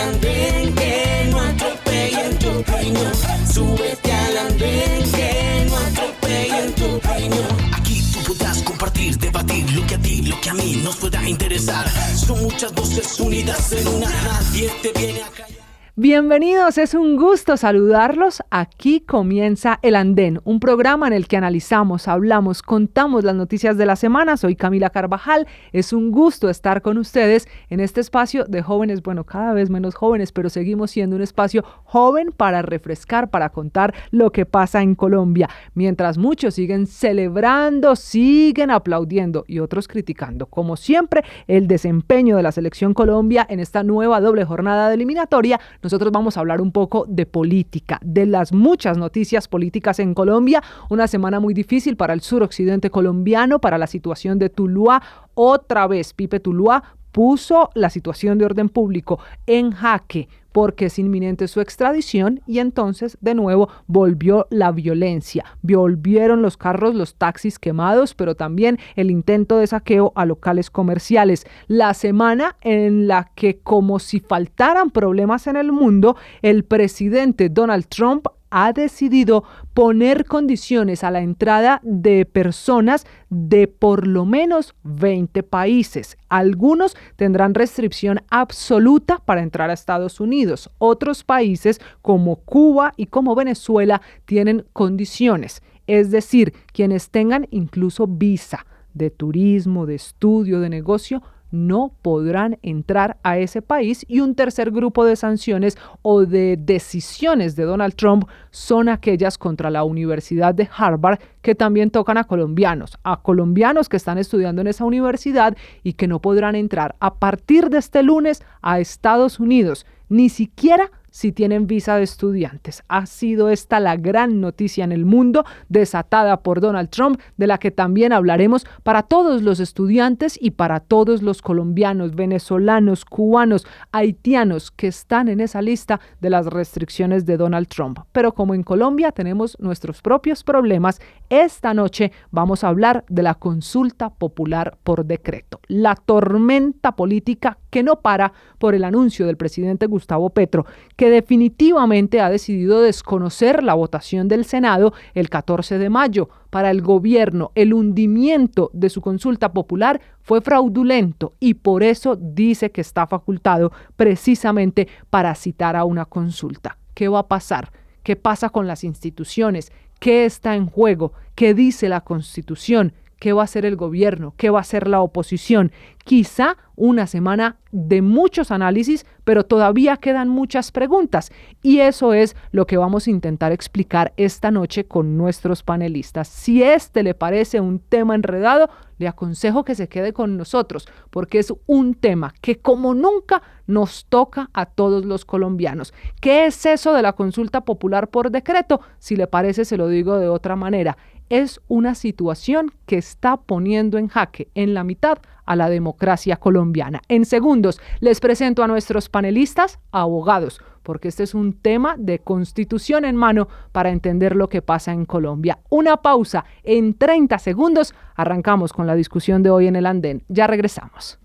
andén, que no atropellen tu opinión. Súbete al andén, que no atropellen tu opinión. Aquí tú podrás compartir, debatir lo que a ti, lo que a mí nos pueda interesar. Son muchas voces unidas en una, nadie te viene a callar. Bienvenidos, es un gusto saludarlos. Aquí comienza El Andén, un programa en el que analizamos, hablamos, contamos las noticias de la semana. Soy Camila Carvajal, es un gusto estar con ustedes en este espacio de jóvenes, bueno, cada vez menos jóvenes, pero seguimos siendo un espacio joven para refrescar, para contar lo que pasa en Colombia. Mientras muchos siguen celebrando, siguen aplaudiendo y otros criticando, como siempre, el desempeño de la Selección Colombia en esta nueva doble jornada de eliminatoria. Nosotros vamos a hablar un poco de política, de las muchas noticias políticas en Colombia. Una semana muy difícil para el suroccidente colombiano, para la situación de Tuluá. Otra vez, Pipe Tuluá puso la situación de orden público en jaque porque es inminente su extradición y entonces de nuevo volvió la violencia. Volvieron los carros, los taxis quemados, pero también el intento de saqueo a locales comerciales. La semana en la que, como si faltaran problemas en el mundo, el presidente Donald Trump ha decidido poner condiciones a la entrada de personas de por lo menos 20 países. Algunos tendrán restricción absoluta para entrar a Estados Unidos. Otros países como Cuba y como Venezuela tienen condiciones. Es decir, quienes tengan incluso visa de turismo, de estudio, de negocio, no podrán entrar a ese país. Y un tercer grupo de sanciones o de decisiones de Donald Trump son aquellas contra la Universidad de Harvard que también tocan a colombianos que están estudiando en esa universidad y que no podrán entrar a partir de este lunes a Estados Unidos, ni siquiera si tienen visa de estudiantes. Ha sido esta la gran noticia en el mundo desatada por Donald Trump, de la que también hablaremos para todos los estudiantes y para todos los colombianos, venezolanos, cubanos, haitianos que están en esa lista de las restricciones de Donald Trump. Pero como en Colombia tenemos nuestros propios problemas, esta noche vamos a hablar de la consulta popular por decreto, la tormenta política que no para por el anuncio del presidente Gustavo Petro, que definitivamente ha decidido desconocer la votación del Senado el 14 de mayo. Para el gobierno, el hundimiento de su consulta popular fue fraudulento y por eso dice que está facultado precisamente para citar a una consulta. ¿Qué va a pasar? ¿Qué pasa con las instituciones? ¿Qué está en juego? ¿Qué dice la Constitución? ¿Qué va a hacer el gobierno? ¿Qué va a hacer la oposición? Quizá una semana de muchos análisis, pero todavía quedan muchas preguntas. Y eso es lo que vamos a intentar explicar esta noche con nuestros panelistas. Si este le parece un tema enredado, le aconsejo que se quede con nosotros, porque es un tema que como nunca nos toca a todos los colombianos. ¿Qué es eso de la consulta popular por decreto? Si le parece, se lo digo de otra manera. Es una situación que está poniendo en jaque en la mitad a la democracia colombiana. En segundos les presento a nuestros panelistas, abogados, porque este es un tema de constitución en mano para entender lo que pasa en Colombia. Una pausa, en 30 segundos arrancamos con la discusión de hoy en El Andén. Ya regresamos.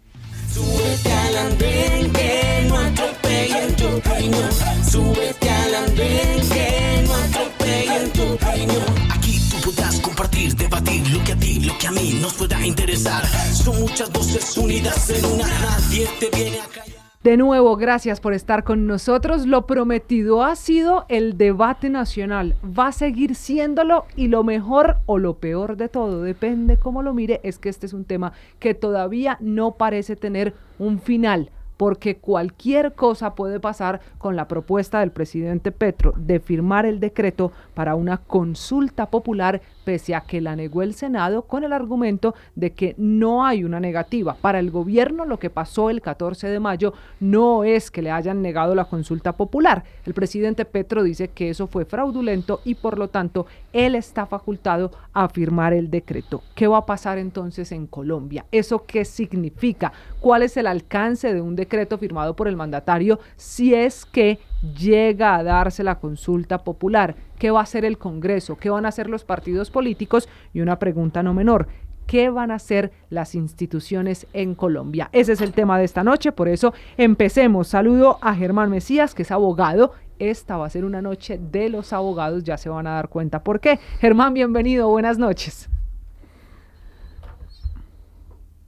Súbete al andén, que no atropellen tu opinión. Súbete al andén, que no atropellen tu opinión. Aquí tú podrás compartir, debatir lo que a ti, lo que a mí nos pueda interesar. Son muchas voces unidas en una, nadie te viene a callar. De nuevo, gracias por estar con nosotros. Lo prometido ha sido el debate nacional. Va a seguir siéndolo y lo mejor o lo peor de todo, depende cómo lo mire, es que este es un tema que todavía no parece tener un final, porque cualquier cosa puede pasar con la propuesta del presidente Petro de firmar el decreto para una consulta popular, pese a que la negó el Senado con el argumento de que no hay una negativa. Para el gobierno, lo que pasó el 14 de mayo no es que le hayan negado la consulta popular. El presidente Petro dice que eso fue fraudulento y por lo tanto él está facultado a firmar el decreto. ¿Qué va a pasar entonces en Colombia? ¿Eso qué significa? ¿Cuál es el alcance de un decreto firmado por el mandatario si es que llega a darse la consulta popular? ¿Qué va a hacer el Congreso? ¿Qué van a hacer los partidos políticos? Y una pregunta no menor, ¿Qué van a hacer las instituciones en Colombia? Ese es el tema de esta noche, por eso empecemos. Saludo a Germán Mesías, que es abogado. Esta va a ser una noche de los abogados, ya se van a dar cuenta por qué. Germán, bienvenido, buenas noches.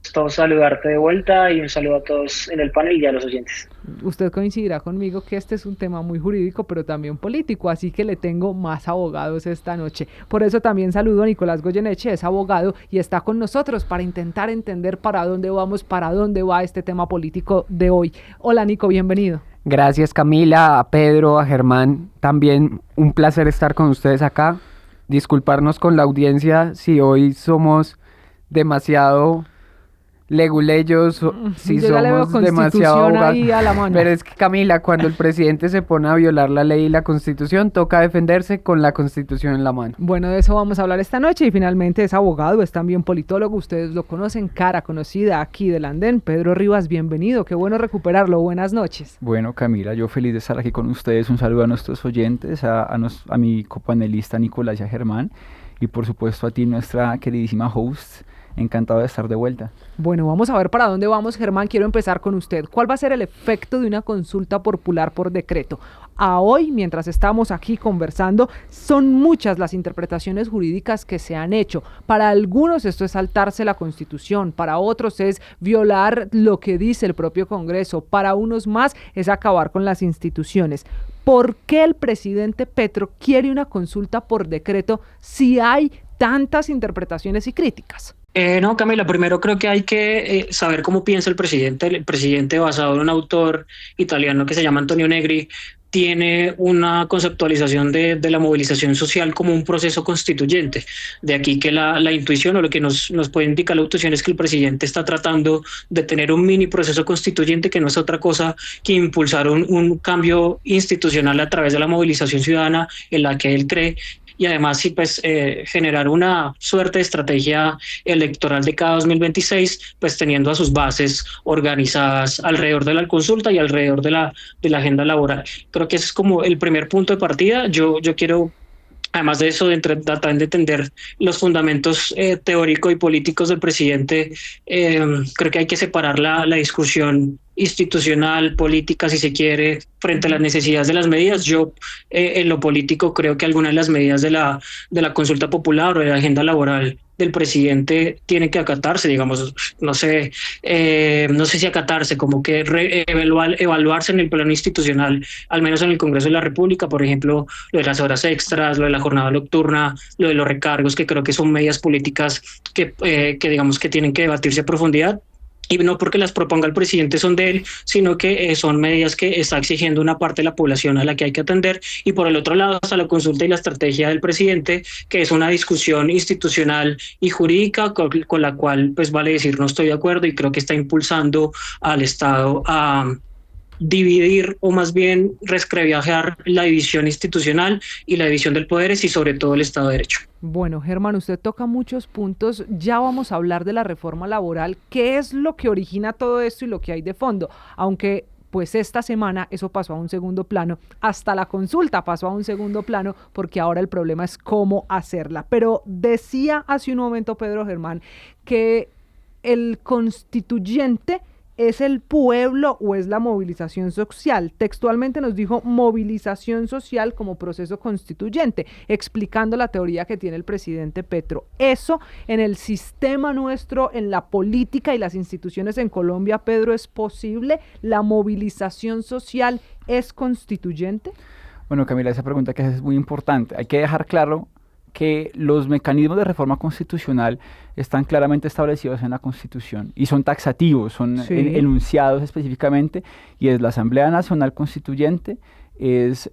Gusto saludarte de vuelta y un saludo a todos en el panel y a los oyentes. Usted coincidirá conmigo que este es un tema muy jurídico, pero también político, así que le tengo más abogados esta noche. Por eso también saludo a Nicolás Goyeneche, es abogado y está con nosotros para intentar entender para dónde vamos, para dónde va este tema político de hoy. Hola Nico, bienvenido. Gracias Camila, a Pedro, a Germán, también un placer estar con ustedes acá. Disculparnos con la audiencia si hoy somos demasiado leguleyos, si somos demasiado abogados. Pero es que Camila, cuando el presidente se pone a violar la ley y la Constitución, toca defenderse con la Constitución en la mano. Bueno, de eso vamos a hablar esta noche y finalmente es abogado, es también politólogo, ustedes lo conocen, cara conocida aquí del Andén. Pedro Rivas, bienvenido, qué bueno recuperarlo, buenas noches. Bueno Camila, yo feliz de estar aquí con ustedes, un saludo a nuestros oyentes, a mi copanelista Nicolás y a Germán y por supuesto a ti, nuestra queridísima host. Encantado de estar de vuelta. Bueno, vamos a ver para dónde vamos, Germán. Quiero empezar con usted. ¿Cuál va a ser el efecto de una consulta popular por decreto? A hoy, mientras estamos aquí conversando, son muchas las interpretaciones jurídicas que se han hecho. Para algunos esto es saltarse la Constitución, para otros es violar lo que dice el propio Congreso, para unos más es acabar con las instituciones. ¿Por qué el presidente Petro quiere una consulta por decreto si hay tantas interpretaciones y críticas? No, Camila, primero creo que hay que saber cómo piensa el presidente. El presidente, basado en un autor italiano que se llama Antonio Negri, tiene una conceptualización de la movilización social como un proceso constituyente. De aquí que la intuición o lo que nos puede indicar la intuición es que el presidente está tratando de tener un mini proceso constituyente que no es otra cosa que impulsar un cambio institucional a través de la movilización ciudadana en la que él cree. Y además sí, pues, generar una suerte de estrategia electoral de cada 2026, pues teniendo a sus bases organizadas alrededor de la consulta y alrededor de la agenda laboral. Creo que ese es como el primer punto de partida. Yo quiero, además de eso, tratar de entender los fundamentos teóricos y políticos del presidente. Creo que hay que separar la discusión institucional, política, si se quiere, frente a las necesidades de las medidas. Yo, en lo político, creo que algunas de las medidas de la consulta popular o de la agenda laboral del presidente tienen que acatarse, digamos, no sé si acatarse, como que evaluarse en el plano institucional, al menos en el Congreso de la República, por ejemplo, lo de las horas extras, lo de la jornada nocturna, lo de los recargos, que creo que son medidas políticas que digamos que tienen que debatirse a profundidad. Y no porque las proponga el presidente son de él, sino que son medidas que está exigiendo una parte de la población a la que hay que atender. Y por el otro lado está la consulta y la estrategia del presidente, que es una discusión institucional y jurídica con la cual, pues, vale decir, no estoy de acuerdo y creo que está impulsando al Estado a dividir o más bien resquebrajar la división institucional y la división del poderes y sobre todo el Estado de Derecho. Bueno, Germán, usted toca muchos puntos, ya vamos a hablar de la reforma laboral, qué es lo que origina todo esto y lo que hay de fondo, aunque pues esta semana eso pasó a un segundo plano, hasta la consulta pasó a un segundo plano porque ahora el problema es cómo hacerla. Pero decía hace un momento Pedro Germán que el constituyente ¿es el pueblo o es la movilización social? Textualmente nos dijo movilización social como proceso constituyente, explicando la teoría que tiene el presidente Petro. ¿Eso en el sistema nuestro, en la política y las instituciones en Colombia, Pedro, es posible? ¿La movilización social es constituyente? Bueno, Camila, esa pregunta que haces es muy importante. Hay que dejar claro que los mecanismos de reforma constitucional están claramente establecidos en la Constitución y son taxativos, son enunciados específicamente, y es la Asamblea Nacional Constituyente, es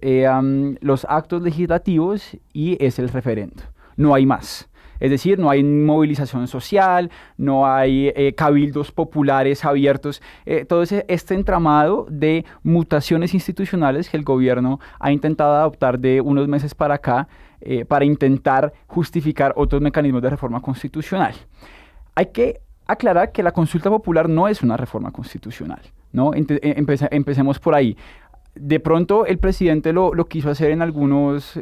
los actos legislativos y es el referendo. No hay más. Es decir, no hay movilización social, no hay cabildos populares abiertos, todo este entramado de mutaciones institucionales que el gobierno ha intentado adoptar de unos meses para acá para intentar justificar otros mecanismos de reforma constitucional. Hay que aclarar que la consulta popular no es una reforma constitucional, ¿no? Empecemos por ahí. De pronto el presidente lo quiso hacer en algunos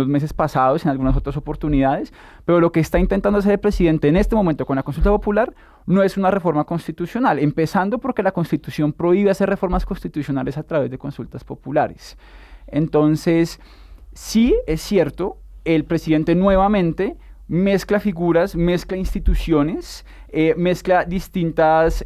meses pasados, en algunas otras oportunidades, pero lo que está intentando hacer el presidente en este momento con la consulta popular no es una reforma constitucional, empezando porque la Constitución prohíbe hacer reformas constitucionales a través de consultas populares. Entonces, sí es cierto, el presidente nuevamente mezcla figuras, mezcla instituciones, mezcla distintos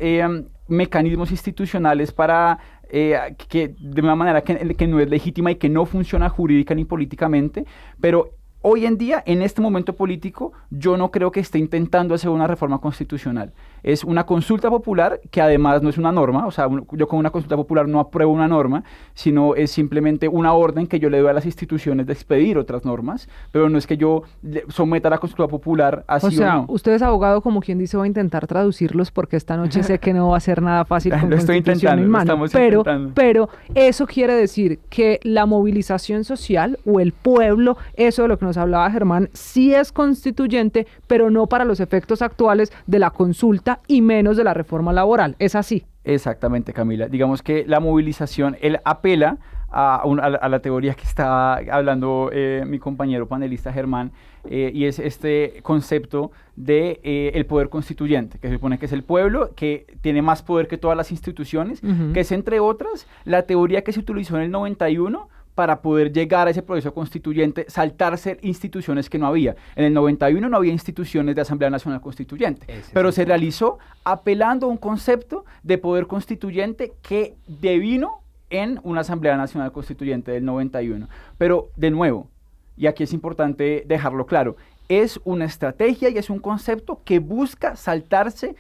mecanismos institucionales para que de una manera que no es legítima y que no funciona jurídica ni políticamente, pero hoy en día, en este momento político, yo no creo que esté intentando hacer una reforma constitucional. Es una consulta popular que además no es una norma, o sea, yo con una consulta popular no apruebo una norma, sino es simplemente una orden que yo le doy a las instituciones de expedir otras normas, pero no es que yo someta a la consulta popular así o sea, no. Usted es abogado, como quien dice, va a intentar traducirlos porque esta noche sé que no va a ser nada fácil con lo estoy Constitución en mano, intentando. pero eso quiere decir que la movilización social o el pueblo, eso de lo que nos hablaba Germán, sí es constituyente, pero no para los efectos actuales de la consulta y menos de la reforma laboral. ¿Es así? Exactamente, Camila. Digamos que la movilización, él apela a la teoría que está hablando mi compañero panelista Germán, y es este concepto de el poder constituyente, que se supone que es el pueblo, que tiene más poder que todas las instituciones, que es, entre otras, la teoría que se utilizó en el 91 para poder llegar a ese proceso constituyente, saltarse instituciones que no había. En el 91 no había instituciones de Asamblea Nacional Constituyente, pero se realizó apelando a un concepto de poder constituyente que devino en una Asamblea Nacional Constituyente del 91. Pero, de nuevo, y aquí es importante dejarlo claro, es una estrategia y es un concepto que busca saltarse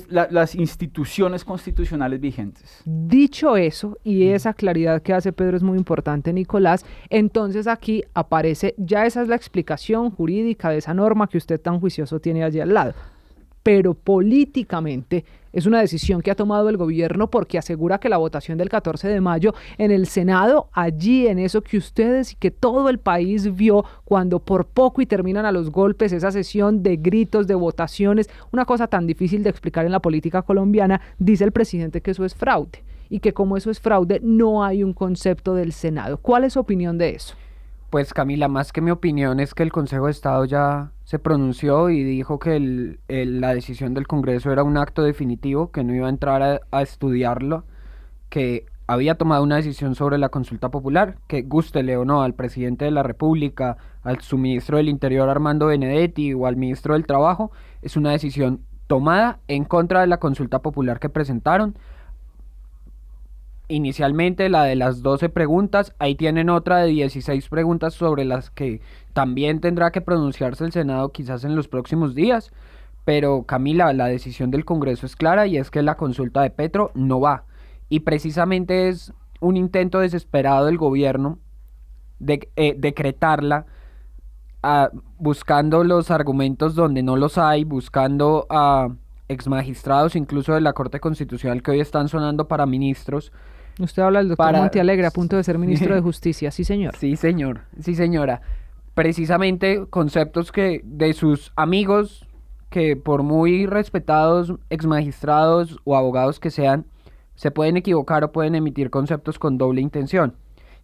las instituciones constitucionales vigentes. Dicho eso, y esa claridad que hace Pedro es muy importante, Nicolás, entonces aquí aparece, ya esa es la explicación jurídica de esa norma que usted tan juicioso tiene allí al lado. Pero políticamente es una decisión que ha tomado el gobierno porque asegura que la votación del 14 de mayo en el Senado, allí en eso que ustedes y que todo el país vio cuando por poco y terminan a los golpes esa sesión de gritos, de votaciones, una cosa tan difícil de explicar en la política colombiana, dice el presidente que eso es fraude y que como eso es fraude no hay un concepto del Senado. ¿Cuál es su opinión de eso? Pues Camila, más que mi opinión es que el Consejo de Estado ya se pronunció y dijo que la decisión del Congreso era un acto definitivo, que no iba a entrar a estudiarlo, que había tomado una decisión sobre la consulta popular, que gústele o no al presidente de la República, al su ministro del Interior Armando Benedetti o al ministro del Trabajo, es una decisión tomada en contra de la consulta popular que presentaron. Inicialmente la de las 12 preguntas, ahí tienen otra de 16 preguntas sobre las que también tendrá que pronunciarse el Senado quizás en los próximos días, pero Camila, la decisión del Congreso es clara y es que la consulta de Petro no va, y precisamente es un intento desesperado del gobierno de decretarla, buscando los argumentos donde no los hay, buscando a exmagistrados incluso de la Corte Constitucional que hoy están sonando para ministros. Usted habla del doctor Montealegre, a punto de ser ministro de Justicia, ¿sí señor? Sí señor, sí señora. Precisamente conceptos que de sus amigos, que por muy respetados exmagistrados o abogados que sean, se pueden equivocar o pueden emitir conceptos con doble intención.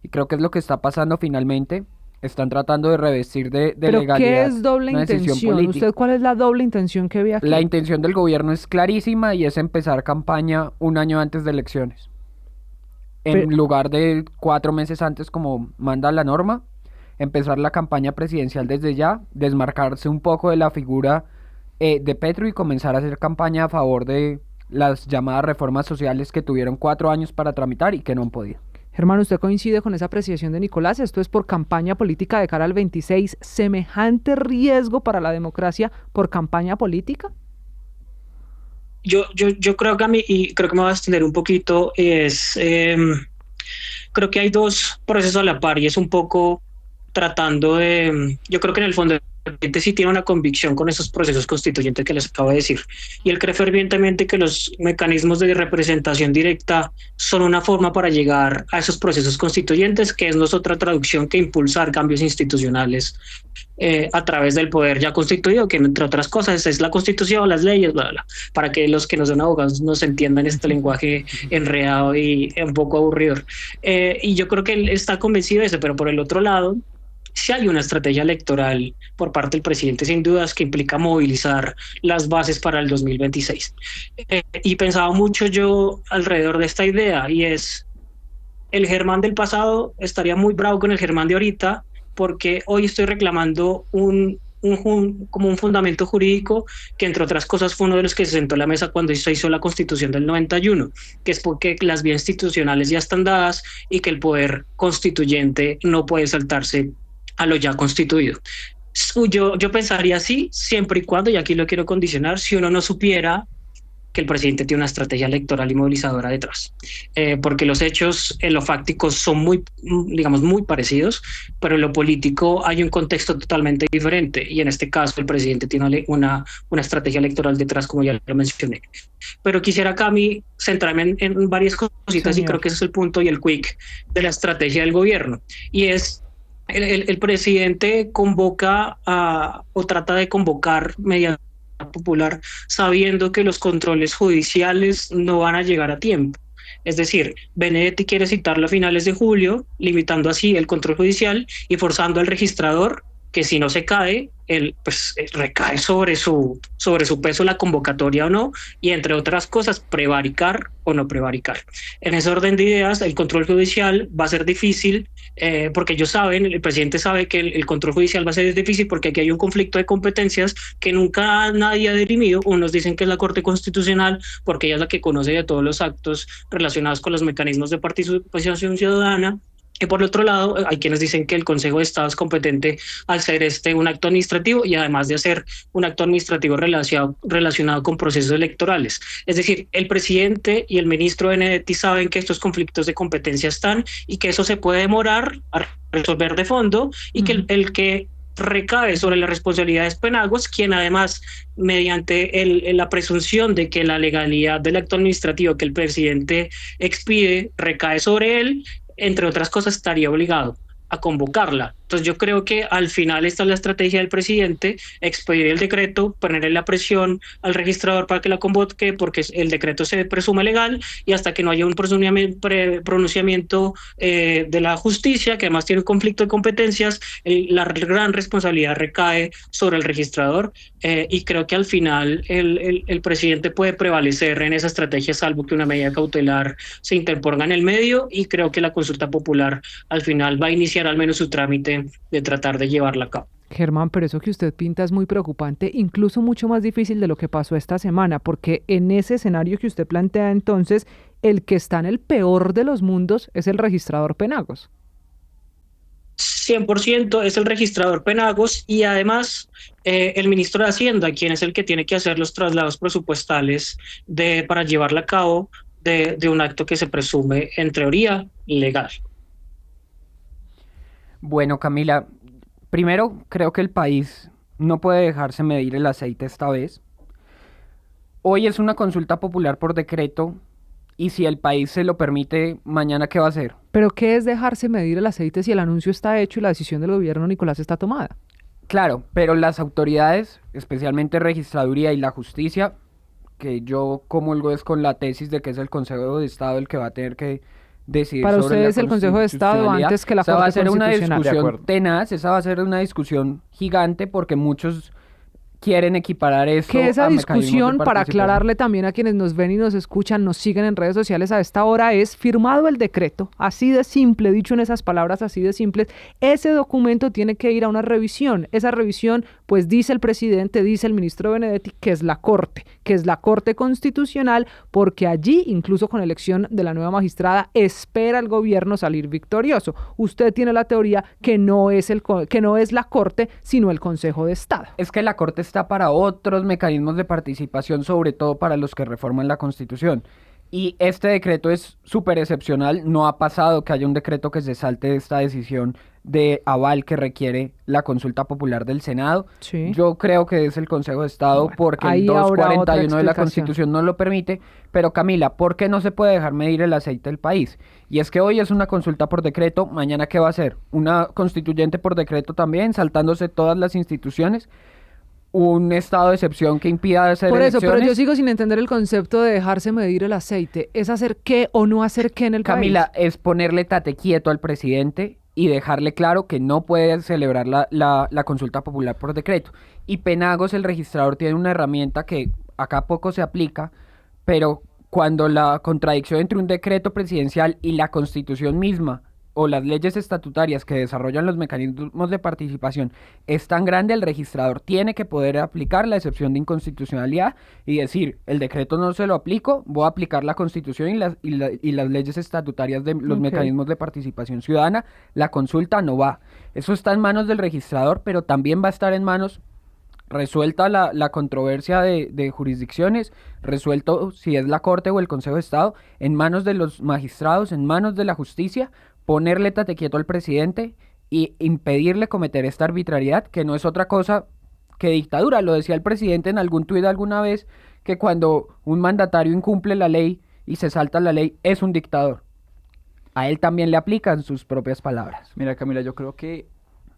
Y creo que es lo que está pasando finalmente. Están tratando de revestir de legalidad. ¿Pero qué es doble intención? ¿Usted cuál es la doble intención que ve aquí? La intención del gobierno es clarísima y es empezar campaña un año antes de elecciones. En lugar de 4 meses antes como manda la norma, empezar la campaña presidencial desde ya, desmarcarse un poco de la figura de Petro y comenzar a hacer campaña a favor de las llamadas reformas sociales que tuvieron 4 años para tramitar y que no han podido. Germán, ¿usted coincide con esa apreciación de Nicolás? ¿Esto es por campaña política de cara al 26? ¿Semejante riesgo para la democracia por campaña política? Yo creo que y creo que me voy a extender un poquito, creo que hay dos procesos a la par y es un poco tratando de, yo creo que en el fondo presidente sí tiene una convicción con esos procesos constituyentes que les acabo de decir, y él cree fervientemente que los mecanismos de representación directa son una forma para llegar a esos procesos constituyentes, que es no es otra traducción que impulsar cambios institucionales a través del poder ya constituido, que entre otras cosas es la Constitución, las leyes, bla, bla, bla, para que los que no son abogados nos entiendan este lenguaje enredado y un poco aburridor. Y yo creo que él está convencido de eso, pero por el otro lado, sí hay una estrategia electoral por parte del presidente, sin dudas, que implica movilizar las bases para el 2026. Y pensaba mucho yo alrededor de esta idea, y es, el Germán del pasado estaría muy bravo con el Germán de ahorita, porque hoy estoy reclamando como un fundamento jurídico que, entre otras cosas, fue uno de los que se sentó a la mesa cuando se hizo la Constitución del 91, que es porque las vías institucionales ya están dadas y que el poder constituyente no puede saltarse a lo ya constituido. Yo pensaría así, siempre y cuando, y aquí lo quiero condicionar, si uno no supiera que el presidente tiene una estrategia electoral y movilizadora detrás, porque los hechos en lo fáctico son muy, digamos, muy parecidos, pero en lo político hay un contexto totalmente diferente, y en este caso el presidente tiene una estrategia electoral detrás, como ya lo mencioné. Pero quisiera, Cami, centrarme en varias cositas, y creo que ese es el punto y el quick de la estrategia del gobierno, y es el presidente convoca o trata de convocar mediante popular, sabiendo que los controles judiciales no van a llegar a tiempo. Es decir, Benedetti quiere citarlo a finales de julio, limitando así el control judicial y forzando al registrador que, si no se cae, él pues recae sobre su peso la convocatoria o no, y entre otras cosas, prevaricar o no prevaricar. En ese orden de ideas, el control judicial va a ser difícil, porque ellos saben, el presidente sabe que el control judicial va a ser difícil porque aquí hay un conflicto de competencias que nunca nadie ha dirimido. Unos dicen que es la Corte Constitucional porque ella es la que conoce de todos los actos relacionados con los mecanismos de participación ciudadana. Y por el otro lado, hay quienes dicen que el Consejo de Estado es competente al ser un acto administrativo, y además de hacer un acto administrativo relacionado con procesos electorales. Es decir, el presidente y el ministro Benedetti saben que estos conflictos de competencia están y que eso se puede demorar a resolver de fondo, y que el que recae sobre las responsabilidades Penagos, quien además, mediante la presunción de que la legalidad del acto administrativo que el presidente expide recae sobre él, entre otras cosas, estaría obligado a convocarla. Entonces yo creo que al final esta es la estrategia del presidente: expedir el decreto, ponerle la presión al registrador para que la convoque, porque el decreto se presume legal, y hasta que no haya un pronunciamiento de la justicia, que además tiene un conflicto de competencias, la gran responsabilidad recae sobre el registrador, y creo que al final el presidente puede prevalecer en esa estrategia, salvo que una medida cautelar se interponga en el medio, y creo que la consulta popular al final va a iniciar al menos su trámite de tratar de llevarla a cabo. Germán, pero eso que usted pinta es muy preocupante, incluso mucho más difícil de lo que pasó esta semana, porque en ese escenario que usted plantea, entonces, el que está en el peor de los mundos es el registrador Penagos. 100% es el registrador Penagos, y además el ministro de Hacienda, quien es el que tiene que hacer los traslados presupuestales para llevarla a cabo de un acto que se presume, en teoría, legal. Bueno, Camila, primero creo que el país no puede dejarse medir el aceite esta vez. Hoy es una consulta popular por decreto, y si el país se lo permite, ¿mañana qué va a hacer? ¿Pero qué es dejarse medir el aceite si el anuncio está hecho y la decisión del gobierno, Nicolás, está tomada? Claro, pero las autoridades, especialmente Registraduría y la Justicia, que yo comulgo es con la tesis de que es el Consejo de Estado el que va a tener que decidir para sobre ustedes el Consejo de Estado antes que la Corte Constitucional. Esa va a ser una discusión tenaz, esa va a ser una discusión gigante, porque muchos quieren equiparar esto que esa a discusión, para aclararle también a quienes nos ven y nos escuchan, nos siguen en redes sociales a esta hora, es firmado el decreto, así de simple, dicho en esas palabras así de simples. Ese documento tiene que ir a una revisión. Esa revisión, pues dice el presidente, dice el ministro Benedetti, que es la Corte Constitucional, porque allí, incluso con elección de la nueva magistrada, espera el gobierno salir victorioso. Usted tiene la teoría que no es la Corte, sino el Consejo de Estado. Es que la Corte está para otros mecanismos de participación, sobre todo para los que reforman la Constitución. Y este decreto es súper excepcional. No ha pasado que haya un decreto que se salte de esta decisión de aval que requiere la consulta popular del Senado. Sí. Yo creo que es el Consejo de Estado, Bueno, porque el ahí habrá otra 241 de la explicación. Constitución no lo permite. Pero Camila, ¿por qué no se puede dejar medir el aceite del país? Y es que hoy es una consulta por decreto, mañana ¿qué va a ser? Una constituyente por decreto también, saltándose todas las instituciones, un estado de excepción que impida hacer Por eso, elecciones. pero yo sigo sin entender el concepto de dejarse medir el aceite. ¿Es hacer qué o no hacer qué en el Camila, país? es ponerle tate quieto al presidente y dejarle claro que no puede celebrar la consulta popular por decreto. Y Penagos, el registrador, tiene una herramienta que acá poco se aplica, pero cuando la contradicción entre un decreto presidencial y la Constitución misma o las leyes estatutarias que desarrollan los mecanismos de participación es tan grande, el registrador tiene que poder aplicar la excepción de inconstitucionalidad y decir, el decreto no se lo aplico, voy a aplicar la Constitución y las leyes estatutarias de los mecanismos de participación ciudadana, la consulta no va. Eso está en manos del registrador, pero también va a estar en manos, resuelta la controversia de jurisdicciones, resuelto si es la Corte o el Consejo de Estado, en manos de los magistrados, en manos de la justicia, ponerle tate quieto al presidente y impedirle cometer esta arbitrariedad, que no es otra cosa que dictadura. Lo decía el presidente en algún tuit alguna vez, que cuando un mandatario incumple la ley y se salta la ley, es un dictador. A él también le aplican sus propias palabras. Mira, Camila, yo creo que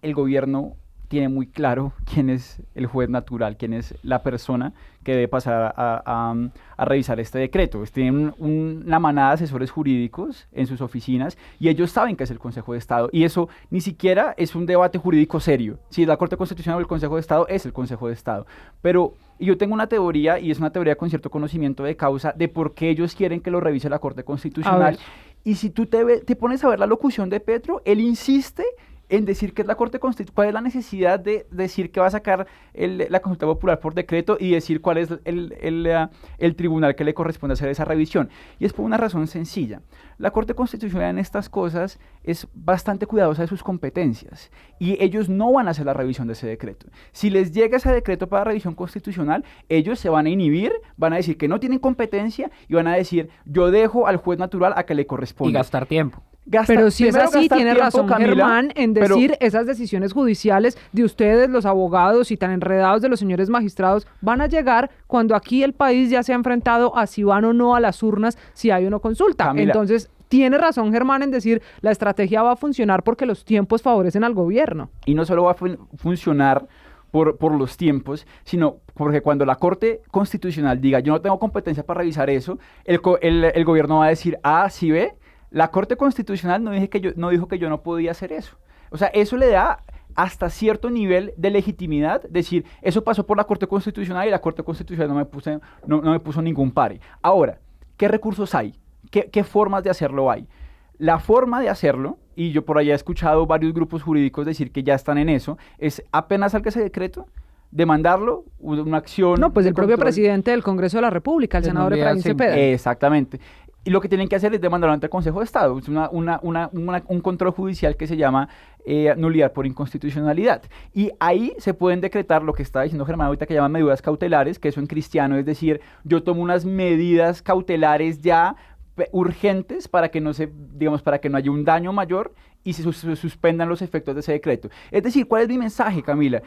el gobierno tiene muy claro quién es el juez natural, quién es la persona que debe pasar a revisar este decreto. Tienen una manada de asesores jurídicos en sus oficinas y ellos saben que es el Consejo de Estado, y eso ni siquiera es un debate jurídico serio. Si es la Corte Constitucional o el Consejo de Estado, es el Consejo de Estado. Pero yo tengo una teoría, y es una teoría con cierto conocimiento de causa, de por qué ellos quieren que lo revise la Corte Constitucional. Y si tú te pones a ver la locución de Petro, él insiste en decir que es la Corte Constitucional. ¿Cuál es la necesidad de decir que va a sacar la consulta popular por decreto y decir cuál es el tribunal que le corresponde hacer esa revisión? Y es por una razón sencilla. La Corte Constitucional en estas cosas es bastante cuidadosa de sus competencias y ellos no van a hacer la revisión de ese decreto. Si les llega ese decreto para revisión constitucional, ellos se van a inhibir, van a decir que no tienen competencia y van a decir, yo dejo al juez natural a que le corresponda. Y gastar tiempo. Pero si es así, tiene tiempo, razón Camila, Germán en decir esas decisiones judiciales de ustedes, los abogados y tan enredados de los señores magistrados, van a llegar cuando aquí el país ya se ha enfrentado a si van o no a las urnas, si hay o no consulta. Camila, entonces, tiene razón Germán en decir la estrategia va a funcionar porque los tiempos favorecen al gobierno. Y no solo va a funcionar por los tiempos, sino porque cuando la Corte Constitucional diga yo no tengo competencia para revisar eso, el gobierno va a decir, sí ve, la Corte Constitucional no dijo que yo no podía hacer eso. O sea, eso le da hasta cierto nivel de legitimidad, decir, eso pasó por la Corte Constitucional y la Corte Constitucional no me puso ningún pare. Ahora, ¿qué recursos hay? ¿Qué formas de hacerlo hay? La forma de hacerlo, y yo por allá he escuchado varios grupos jurídicos decir que ya están en eso, es apenas salga ese decreto, demandarlo, una acción... No, pues de el propio control. Presidente del Congreso de la República, el senador Efraín Cepeda. Exactamente. Y lo que tienen que hacer es demandarlo ante el Consejo de Estado. Es un control judicial que se llama nulidad por inconstitucionalidad. Y ahí se pueden decretar lo que estaba diciendo Germán ahorita, que llaman medidas cautelares, que eso en cristiano es decir, yo tomo unas medidas cautelares ya urgentes para que no haya un daño mayor y se suspendan los efectos de ese decreto. Es decir, ¿cuál es mi mensaje, Camila?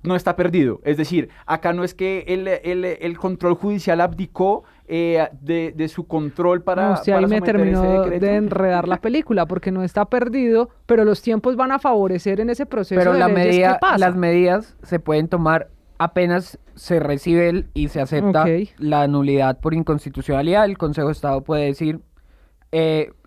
No está perdido. Es decir, acá no es que el control judicial abdicó de su control para usted ahí me someter terminó ese decreto. de enredar la película, porque no está perdido, pero los tiempos van a favorecer en ese proceso Pero de leyes. ¿Qué pasa? las medidas se pueden tomar apenas se recibe y se acepta la nulidad por inconstitucionalidad. El Consejo de Estado puede decir,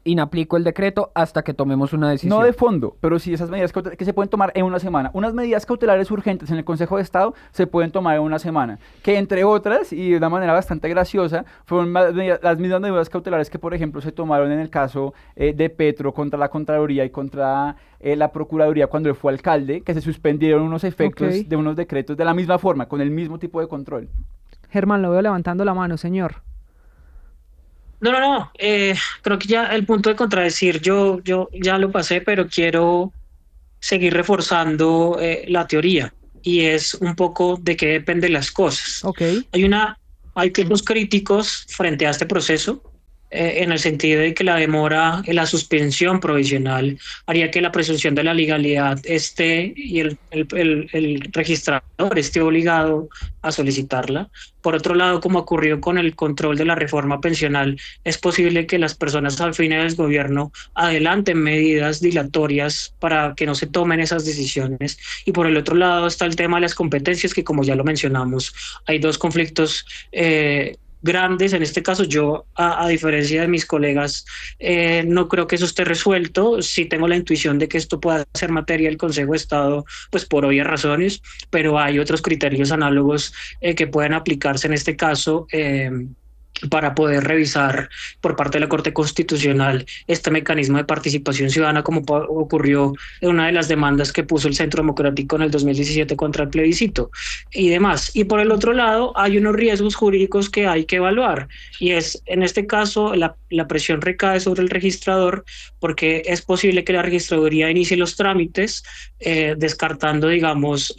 inaplico el decreto hasta que tomemos una decisión. No de fondo, pero sí esas medidas que se pueden tomar en una semana. Unas medidas cautelares urgentes en el Consejo de Estado se pueden tomar en una semana, que entre otras, y de una manera bastante graciosa, fueron las mismas medidas cautelares que, por ejemplo, se tomaron en el caso de Petro contra la Contraloría y contra la Procuraduría cuando él fue alcalde, que se suspendieron unos efectos de unos decretos de la misma forma, con el mismo tipo de control. Germán, lo veo levantando la mano, señor. No. Creo que ya el punto de contradecir yo ya lo pasé, pero quiero seguir reforzando la teoría, y es un poco de qué dependen las cosas. Hay dos críticos frente a este proceso. en el sentido de que la demora en la suspensión provisional haría que la presunción de la legalidad esté y el registrador esté obligado a solicitarla. Por otro lado, como ocurrió con el control de la reforma pensional, es posible que las personas afines del gobierno adelanten medidas dilatorias para que no se tomen esas decisiones. Y por el otro lado está el tema de las competencias, que como ya lo mencionamos, hay dos conflictos grandes. En este caso, yo, a diferencia de mis colegas, no creo que eso esté resuelto. Sí tengo la intuición de que esto pueda ser materia del Consejo de Estado, pues por obvias razones, pero hay otros criterios análogos que pueden aplicarse en este caso. Para poder revisar por parte de la Corte Constitucional este mecanismo de participación ciudadana, como ocurrió en una de las demandas que puso el Centro Democrático en el 2017 contra el plebiscito y demás. Y por el otro lado, hay unos riesgos jurídicos que hay que evaluar, y es, en este caso, la presión recae sobre el registrador, porque es posible que la registraduría inicie los trámites, descartando, digamos,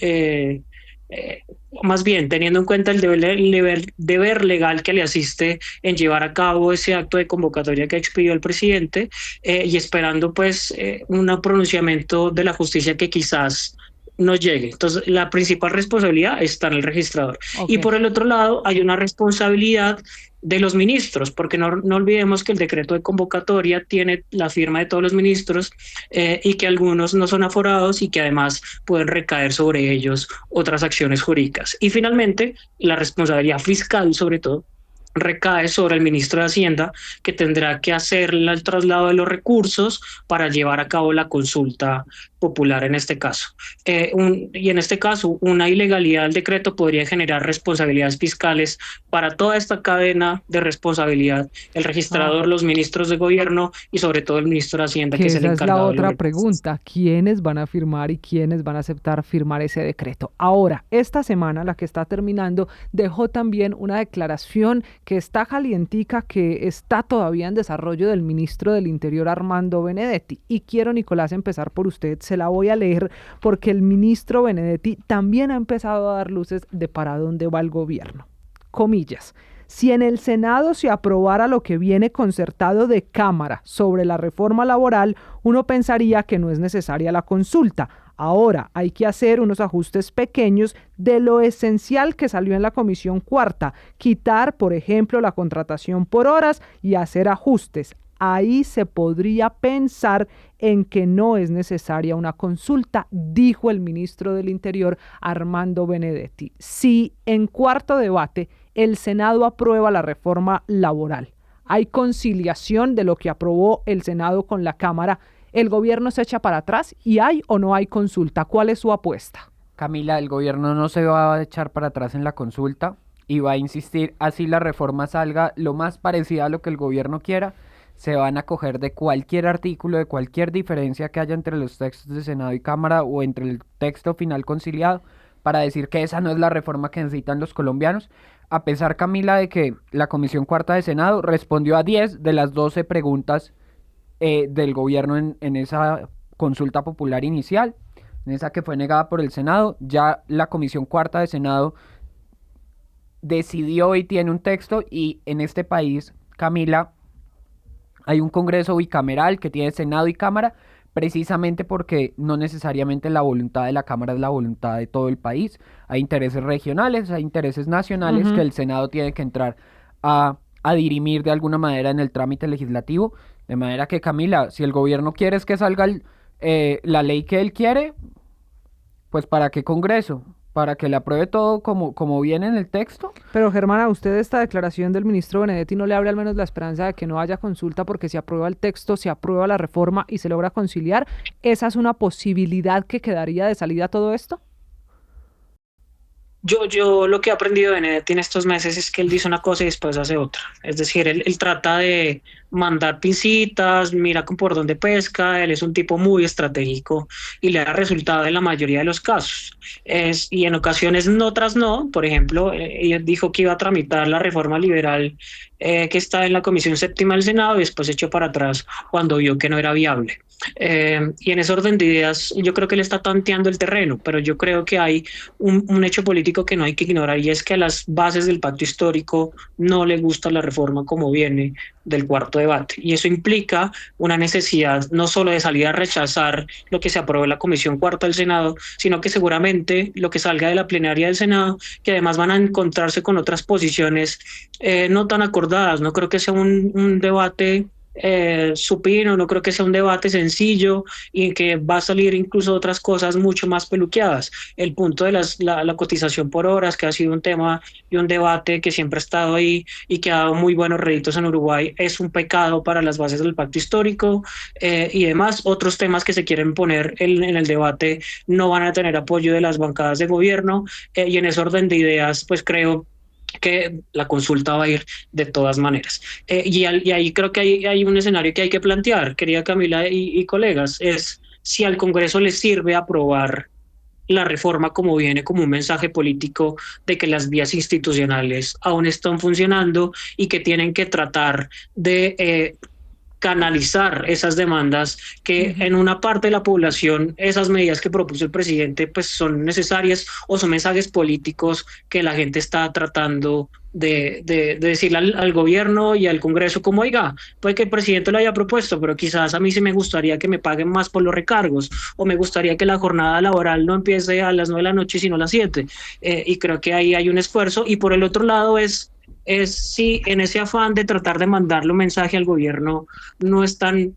más bien teniendo en cuenta el deber legal que le asiste en llevar a cabo ese acto de convocatoria que expidió el presidente, y esperando pues un pronunciamiento de la justicia que quizás no llegue. Entonces, la principal responsabilidad está en el registrador. Okay. Y por el otro lado, hay una responsabilidad de los ministros, porque no olvidemos que el decreto de convocatoria tiene la firma de todos los ministros, y que algunos no son aforados y que además pueden recaer sobre ellos otras acciones jurídicas. Y finalmente, la responsabilidad fiscal, sobre todo, recae sobre el ministro de Hacienda, que tendrá que hacer el traslado de los recursos para llevar a cabo la consulta popular en este caso. Y en este caso, una ilegalidad del decreto podría generar responsabilidades fiscales para toda esta cadena de responsabilidad: el registrador, los ministros de gobierno y sobre todo el ministro de Hacienda, que es el encargado. Esa es la otra pregunta: ¿quiénes van a firmar y quiénes van a aceptar firmar ese decreto? Ahora, esta semana, la que está terminando, dejó también una declaración que está calientica, que está todavía en desarrollo, del ministro del Interior, Armando Benedetti. Y quiero, Nicolás, empezar por usted. Se la voy a leer porque el ministro Benedetti también ha empezado a dar luces de para dónde va el gobierno. Comillas: si en el Senado se aprobara lo que viene concertado de Cámara sobre la reforma laboral, uno pensaría que no es necesaria la consulta. Ahora hay que hacer unos ajustes pequeños de lo esencial que salió en la Comisión Cuarta, quitar, por ejemplo, la contratación por horas y hacer ajustes. Ahí se podría pensar en que no es necesaria una consulta, dijo el ministro del Interior, Armando Benedetti. Si en cuarto debate el Senado aprueba la reforma laboral, hay conciliación de lo que aprobó el Senado con la Cámara, ¿el gobierno se echa para atrás y hay o no hay consulta? ¿Cuál es su apuesta? Camila, el gobierno no se va a echar para atrás en la consulta y va a insistir, así la reforma salga lo más parecida a lo que el gobierno quiera. Se van a coger de cualquier artículo, de cualquier diferencia que haya entre los textos de Senado y Cámara o entre el texto final conciliado, para decir que esa no es la reforma que necesitan los colombianos, a pesar, Camila, de que la Comisión Cuarta de Senado respondió a 10 de las 12 preguntas del gobierno en esa consulta popular inicial, en esa que fue negada por el Senado. Ya la Comisión Cuarta de Senado decidió y tiene un texto, y en este país, Camila, hay un Congreso bicameral que tiene Senado y Cámara, precisamente porque no necesariamente la voluntad de la Cámara es la voluntad de todo el país. Hay intereses regionales, hay intereses nacionales que el Senado tiene que entrar a dirimir de alguna manera en el trámite legislativo. De manera que, Camila, si el gobierno quiere es que salga la ley que él quiere, pues ¿para qué Congreso? ¿Para que le apruebe todo como viene en el texto? Pero, Germana, ¿usted esta declaración del ministro Benedetti no le abre al menos la esperanza de que no haya consulta, porque si aprueba el texto, se aprueba la reforma y se logra conciliar? ¿Esa es una posibilidad que quedaría de salida a todo esto? Yo lo que he aprendido de Benedetti en estos meses es que él dice una cosa y después hace otra. Es decir, él trata de mandar pincitas, mira por dónde pesca. Él es un tipo muy estratégico y le da resultado en la mayoría de los casos. Y en ocasiones no, otras no. Por ejemplo, él dijo que iba a tramitar la reforma liberal que está en la Comisión Séptima del Senado, y después se echó para atrás cuando vio que no era viable. Y en ese orden de ideas, yo creo que él está tanteando el terreno, pero yo creo que hay un hecho político que no hay que ignorar, y es que a las bases del pacto histórico no le gusta la reforma como viene, del cuarto debate. Y eso implica una necesidad no solo de salir a rechazar lo que se aprobó en la Comisión Cuarta del Senado, sino que seguramente lo que salga de la plenaria del Senado, que además van a encontrarse con otras posiciones no tan acordadas. No creo que sea un debate supino, no creo que sea un debate sencillo y que va a salir incluso otras cosas mucho más peluqueadas. El punto de la cotización por horas, que ha sido un tema y un debate que siempre ha estado ahí y que ha dado muy buenos réditos en Uruguay, es un pecado para las bases del pacto histórico, y demás otros temas que se quieren poner en el debate no van a tener apoyo de las bancadas de gobierno, y en ese orden de ideas pues creo que la consulta va a ir de todas maneras. Y ahí creo que hay un escenario que hay que plantear, querida Camila y colegas, es si al Congreso le sirve aprobar la reforma como viene como un mensaje político de que las vías institucionales aún están funcionando y que tienen que tratar de canalizar esas demandas que en una parte de la población esas medidas que propuso el presidente pues son necesarias o son mensajes políticos que la gente está tratando de decirle al gobierno y al Congreso como, oiga, puede que el presidente lo haya propuesto, pero quizás a mí sí me gustaría que me paguen más por los recargos, o me gustaría que la jornada laboral no empiece a las 9 de la noche sino a las 7, y creo que ahí hay un esfuerzo. Y por el otro lado es si en ese afán de tratar de mandarle un mensaje al gobierno no están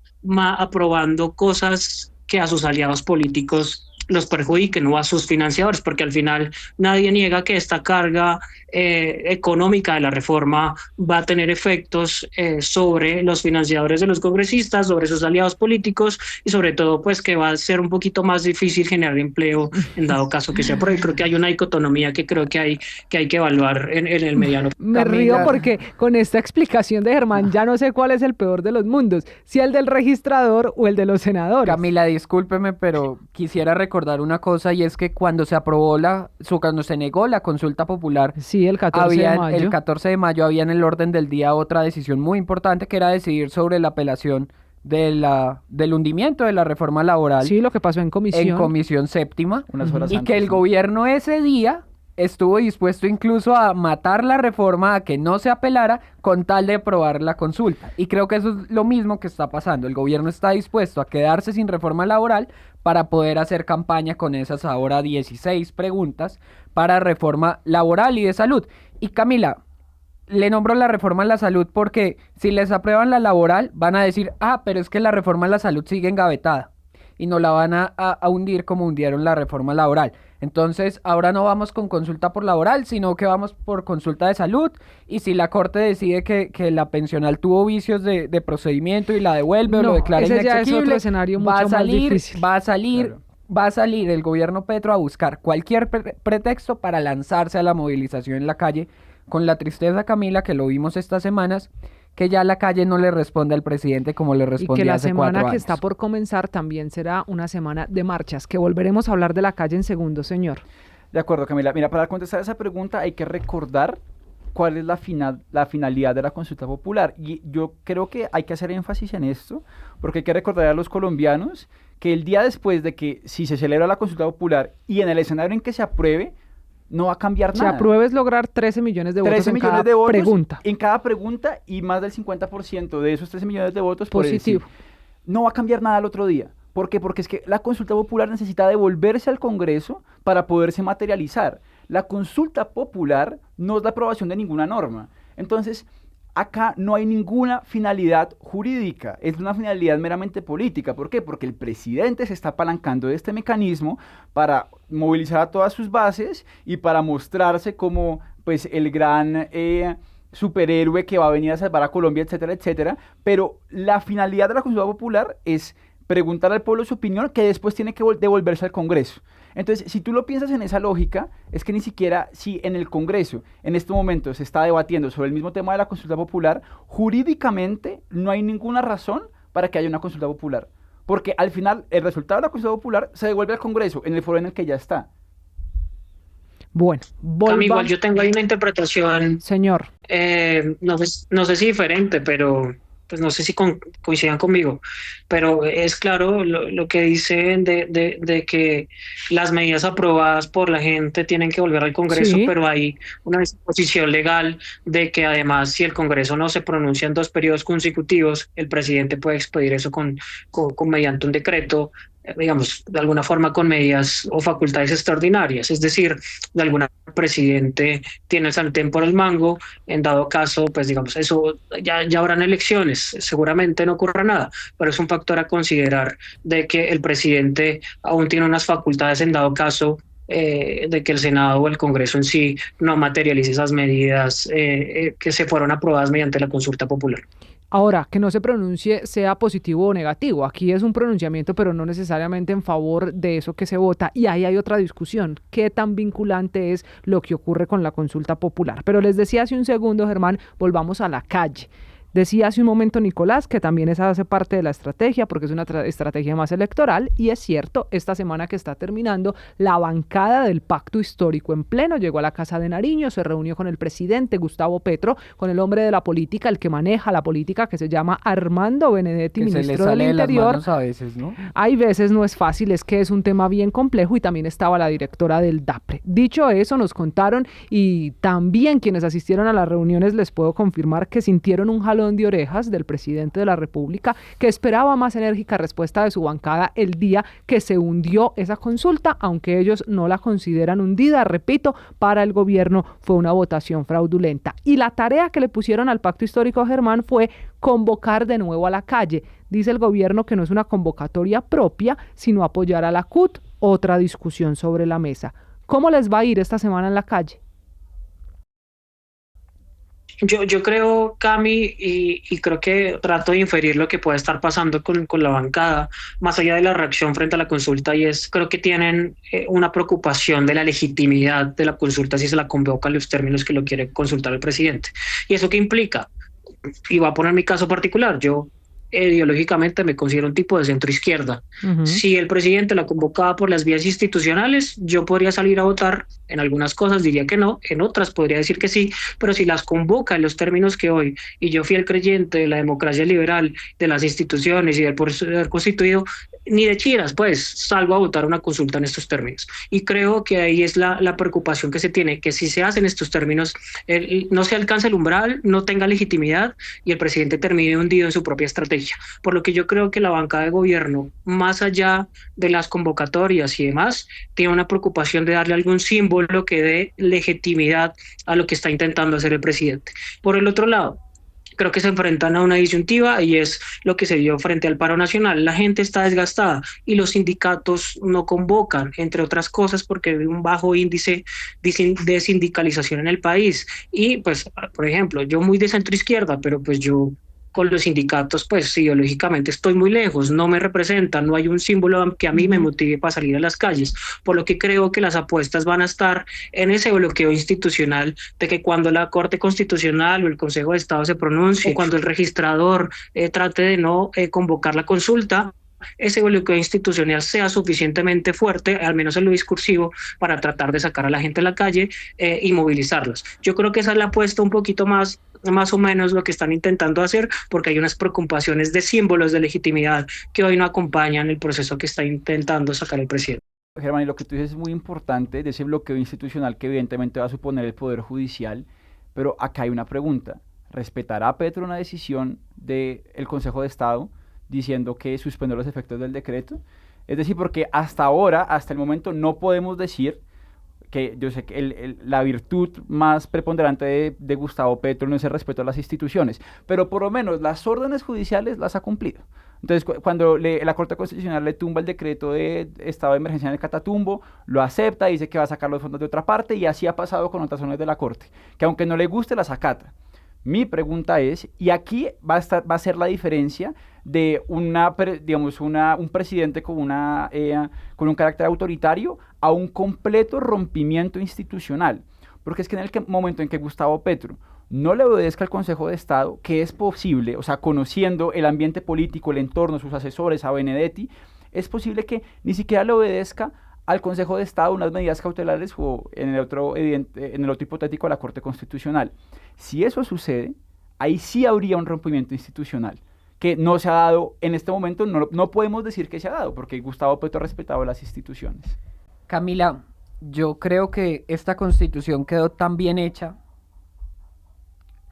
aprobando cosas que a sus aliados políticos los perjudiquen o a sus financiadores, porque al final nadie niega que esta carga económica de la reforma va a tener efectos sobre los financiadores de los congresistas, sobre sus aliados políticos y sobre todo pues que va a ser un poquito más difícil generar empleo en dado caso que sea. Porque creo que hay una dicotomía que creo que hay que evaluar en el mediano. Me río porque con esta explicación de Germán ya no sé cuál es el peor de los mundos, si el del registrador o el de los senadores. Camila, discúlpeme, pero quisiera recordar una cosa, y es que cuando se aprobó cuando se negó la consulta popular, sí, el 14 de mayo. El 14 de mayo había en el orden del día otra decisión muy importante, que era decidir sobre la apelación del hundimiento de la reforma laboral. Sí, lo que pasó en comisión. En comisión séptima. Unas horas y antes, que el gobierno ese día estuvo dispuesto incluso a matar la reforma, a que no se apelara, con tal de aprobar la consulta. Y creo que eso es lo mismo que está pasando. El gobierno está dispuesto a quedarse sin reforma laboral para poder hacer campaña con esas ahora 16 preguntas para reforma laboral y de salud. Y Camila, le nombro la reforma en la salud porque si les aprueban la laboral, van a decir, pero es que la reforma en la salud sigue engavetada, y no la van a hundir como hundieron la reforma laboral. Entonces, ahora no vamos con consulta por laboral, sino que vamos por consulta de salud, y si la Corte decide que la pensional tuvo vicios de procedimiento y la devuelve o lo declara inexequible, ya es otro escenario mucho más difícil. Va a salir el gobierno Petro a buscar cualquier pretexto para lanzarse a la movilización en la calle, con la tristeza, Camila, que lo vimos estas semanas, que ya la calle no le responde al presidente como le respondía hace 4 años. Y que la semana que está por comenzar también será una semana de marchas, que volveremos a hablar de la calle en segundos, señor. De acuerdo, Camila. Mira, para contestar esa pregunta hay que recordar cuál es la finalidad de la consulta popular. Y yo creo que hay que hacer énfasis en esto, porque hay que recordar a los colombianos que el día después de que, si se celebra la consulta popular y en el escenario en que se apruebe, no va a cambiar nada. Si apruebes lograr 13 millones de votos 13 en millones cada de votos pregunta. En cada pregunta, y más del 50% de esos 13 millones de votos positivo. No va a cambiar nada al otro día. ¿Por qué? Porque es que la consulta popular necesita devolverse al Congreso para poderse materializar. La consulta popular no es la aprobación de ninguna norma. Entonces, acá no hay ninguna finalidad jurídica, es una finalidad meramente política. ¿Por qué? Porque el presidente se está apalancando de este mecanismo para movilizar a todas sus bases y para mostrarse como pues el gran superhéroe que va a venir a salvar a Colombia, etcétera, etcétera. Pero la finalidad de la consulta popular es preguntar al pueblo su opinión, que después tiene que devolverse al Congreso. Entonces, si tú lo piensas en esa lógica, es que ni siquiera si en el Congreso en este momento se está debatiendo sobre el mismo tema de la consulta popular, jurídicamente no hay ninguna razón para que haya una consulta popular. Porque al final el resultado de la consulta popular se devuelve al Congreso en el foro en el que ya está. Bueno, igual yo tengo ahí una interpretación, señor. No sé si diferente, pero pues no sé si coincidan conmigo, pero es claro lo que dicen de que las medidas aprobadas por la gente tienen que volver al Congreso, Sí. pero hay una disposición legal de que además si el Congreso no se pronuncia en 2 periodos consecutivos, el presidente puede expedir eso mediante un decreto, digamos, de alguna forma con medidas o facultades extraordinarias, es decir, de alguna presidente tiene el sartén por el mango, en dado caso, pues digamos, eso ya habrán elecciones, seguramente no ocurra nada, pero es un factor a considerar de que el presidente aún tiene unas facultades en dado caso de que el Senado o el Congreso en sí no materialice esas medidas que se fueron aprobadas mediante la consulta popular. Ahora, que no se pronuncie sea positivo o negativo. Aquí es un pronunciamiento, pero no necesariamente en favor de eso que se vota. Y ahí hay otra discusión. ¿Qué tan vinculante es lo que ocurre con la consulta popular? Pero les decía hace un segundo, Germán, volvamos a la calle. Decía hace un momento Nicolás que también esa hace parte de la estrategia porque es una estrategia más electoral y es cierto, esta semana que está terminando, la bancada del Pacto Histórico en pleno llegó a la Casa de Nariño, se reunió con el presidente Gustavo Petro, con el hombre de la política, el que maneja la política, que se llama Armando Benedetti, Que se le ministro sale del de las Interior. manos a veces, ¿no? Hay veces no es fácil, es que es un tema bien complejo y también estaba la directora del DAPRE. Dicho eso, nos contaron y también quienes asistieron a las reuniones les puedo confirmar que sintieron un jalón de orejas del presidente de la República que esperaba más enérgica respuesta de su bancada el día que se hundió esa consulta, aunque ellos no la consideran hundida. Repito, para el gobierno fue una votación fraudulenta. Y la tarea que le pusieron al Pacto Histórico, Germán, fue convocar de nuevo a la calle. Dice el gobierno que no es una convocatoria propia, sino apoyar a la CUT. Otra discusión sobre la mesa. ¿Cómo les va a ir esta semana en la calle? Yo creo, Cami, y creo que trato de inferir lo que puede estar pasando con la bancada, más allá de la reacción frente a la consulta, y es, creo que tienen una preocupación de la legitimidad de la consulta si se la convoca en los términos que lo quiere consultar el presidente. ¿Y eso qué implica? Y voy a poner mi caso particular, yo ideológicamente me considero un tipo de centro izquierda. Si el presidente la convocaba por las vías institucionales, yo podría salir a votar. En algunas cosas diría que no, en otras podría decir que sí, pero si las convoca en los términos que hoy, y yo fiel creyente de la democracia liberal, de las instituciones y del poder constituido, ni de chiras, pues salgo a votar una consulta en estos términos. Y creo que ahí es la preocupación que se tiene, que si se hace en estos términos, no se alcanza el umbral, no tenga legitimidad y el presidente termine hundido en su propia estrategia. Por lo que yo creo que la bancada de gobierno, más allá de las convocatorias y demás, tiene una preocupación de darle algún símbolo que dé legitimidad a lo que está intentando hacer el presidente. Por el otro lado, creo que se enfrentan a una disyuntiva y es lo que se dio frente al paro nacional. La gente está desgastada y los sindicatos no convocan, entre otras cosas, porque hay un bajo índice de sindicalización en el país. Y pues, por ejemplo, yo muy de centro izquierda, pero pues yo con los sindicatos, pues ideológicamente estoy muy lejos, no me representan, no hay un símbolo que a mí me motive para salir a las calles, por lo que creo que las apuestas van a estar en ese bloqueo institucional de que cuando la Corte Constitucional o el Consejo de Estado se pronuncie, o cuando el registrador trate de no convocar la consulta, ese bloqueo institucional sea suficientemente fuerte, al menos en lo discursivo, para tratar de sacar a la gente a la calle y movilizarlos. Yo creo que esa es la apuesta un poquito más o menos lo que están intentando hacer, porque hay unas preocupaciones de símbolos de legitimidad que hoy no acompañan el proceso que está intentando sacar el presidente. Germán, y lo que tú dices es muy importante de ese bloqueo institucional que evidentemente va a suponer el Poder Judicial, pero acá hay una pregunta. ¿Respetará Petro una decisión del Consejo de Estado diciendo que suspende los efectos del decreto? Es decir, porque hasta ahora, hasta el momento, no podemos decir que yo sé que la virtud más preponderante de Gustavo Petro no es el respeto a las instituciones, pero por lo menos las órdenes judiciales las ha cumplido. Entonces, cuando la Corte Constitucional le tumba el decreto de estado de emergencia en el Catatumbo, lo acepta, dice que va a sacar los fondos de otra parte, y así ha pasado con otras zonas de la Corte, que aunque no le guste, las acata. Mi pregunta es, y aquí va a ser la diferencia de un presidente con un carácter autoritario a un completo rompimiento institucional. Porque es que en el momento en que Gustavo Petro no le obedezca al Consejo de Estado, que es posible, o sea, conociendo el ambiente político, el entorno, sus asesores, a Benedetti, es posible que ni siquiera le obedezca al Consejo de Estado unas medidas cautelares o en el otro hipotético a la Corte Constitucional. Si eso sucede, ahí sí habría un rompimiento institucional que no se ha dado en este momento. No podemos decir que se ha dado, porque Gustavo Petro ha respetado las instituciones. Camila, yo creo que esta constitución quedó tan bien hecha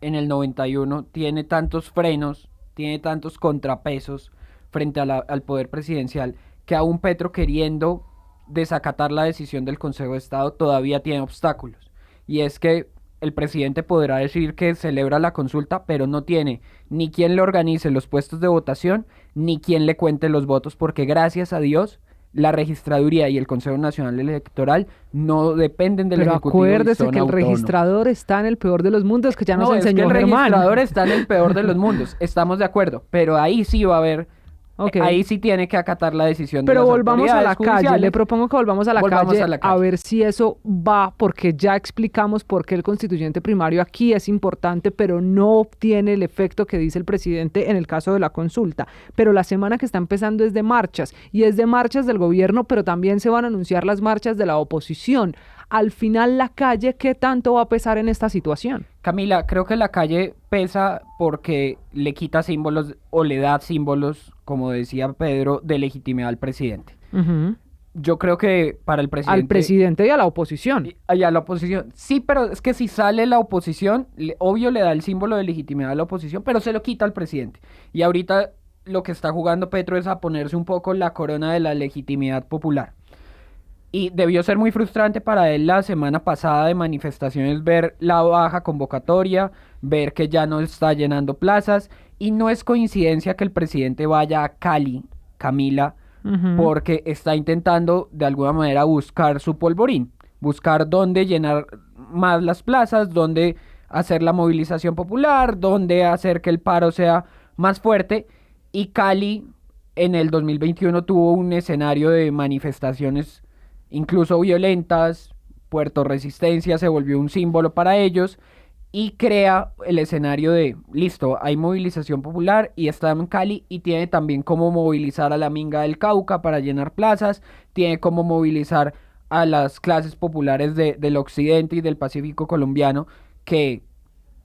en el 91, tiene tantos frenos, tiene tantos contrapesos frente al poder presidencial, que aún Petro, queriendo desacatar la decisión del Consejo de Estado, todavía tiene obstáculos. Y es que el presidente podrá decir que celebra la consulta, pero no tiene ni quien le organice los puestos de votación, ni quien le cuente los votos, porque gracias a Dios la registraduría y el Consejo Nacional Electoral no dependen del Ejecutivo. Pero acuérdese que el registrador está en el peor de los mundos, que ya nos enseñó Germán. El registrador está en el peor de los mundos, estamos de acuerdo, pero ahí sí va a haber, ahí sí tiene que acatar la decisión de las autoridades volvamos a la judiciales. calle, le propongo que volvamos a la calle a ver si eso va, porque ya explicamos por qué el constituyente primario aquí es importante, pero no obtiene el efecto que dice el presidente en el caso de la consulta. Pero la semana que está empezando es de marchas, y es de marchas del gobierno, pero también se van a anunciar las marchas de la oposición. Al final, la calle, ¿qué tanto va a pesar en esta situación? Camila, creo que la calle pesa porque le quita símbolos o le da símbolos, como decía Pedro, de legitimidad al presidente. Uh-huh. Yo creo que para el presidente... Al presidente y a la oposición. Y a la oposición. Sí, pero es que si sale la oposición, obvio le da el símbolo de legitimidad a la oposición, pero se lo quita al presidente. Y ahorita lo que está jugando Petro es a ponerse un poco la corona de la legitimidad popular. Y debió ser muy frustrante para él la semana pasada de manifestaciones ver la baja convocatoria, ver que ya no está llenando plazas. Y no es coincidencia que el presidente vaya a Cali, Camila, porque está intentando de alguna manera buscar su polvorín, buscar dónde llenar más las plazas, dónde hacer la movilización popular, dónde hacer que el paro sea más fuerte. Y Cali en el 2021 tuvo un escenario de manifestaciones incluso violentas. Puerto Resistencia se volvió un símbolo para ellos y crea el escenario de, listo, hay movilización popular y está en Cali, y tiene también cómo movilizar a la Minga del Cauca para llenar plazas, tiene cómo movilizar a las clases populares del occidente y del Pacífico colombiano, que